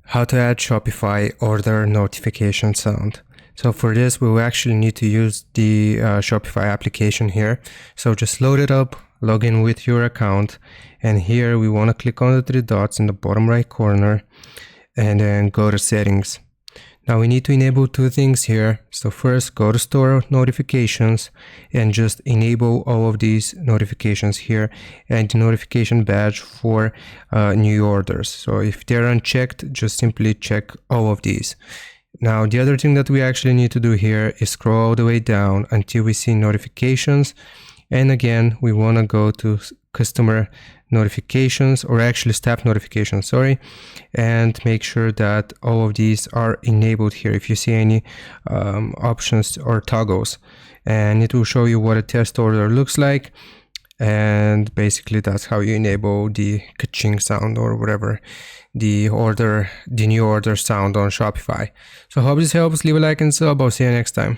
How to add Shopify order notification sound. So for this, we will actually need to use the Shopify application here. So just load it up, log in with your account, and here we want to click on the three dots in the bottom right corner and then go to settings. Now we need to enable two things here. So first, go to store notifications and just enable all of these notifications here and the notification badge for new orders. So if they're unchecked, just simply check all of these. Now the other thing that we actually need to do here is scroll all the way down until we see notifications. And again, we want to go to customer notifications, or actually staff notifications, sorry, and make sure that all of these are enabled here if you see any options or toggles, and it will show you what a test order looks like. And basically that's how you enable the ka-ching sound, or whatever, the new order sound on Shopify. So I hope this helps. Leave a like and sub. I'll see you next time.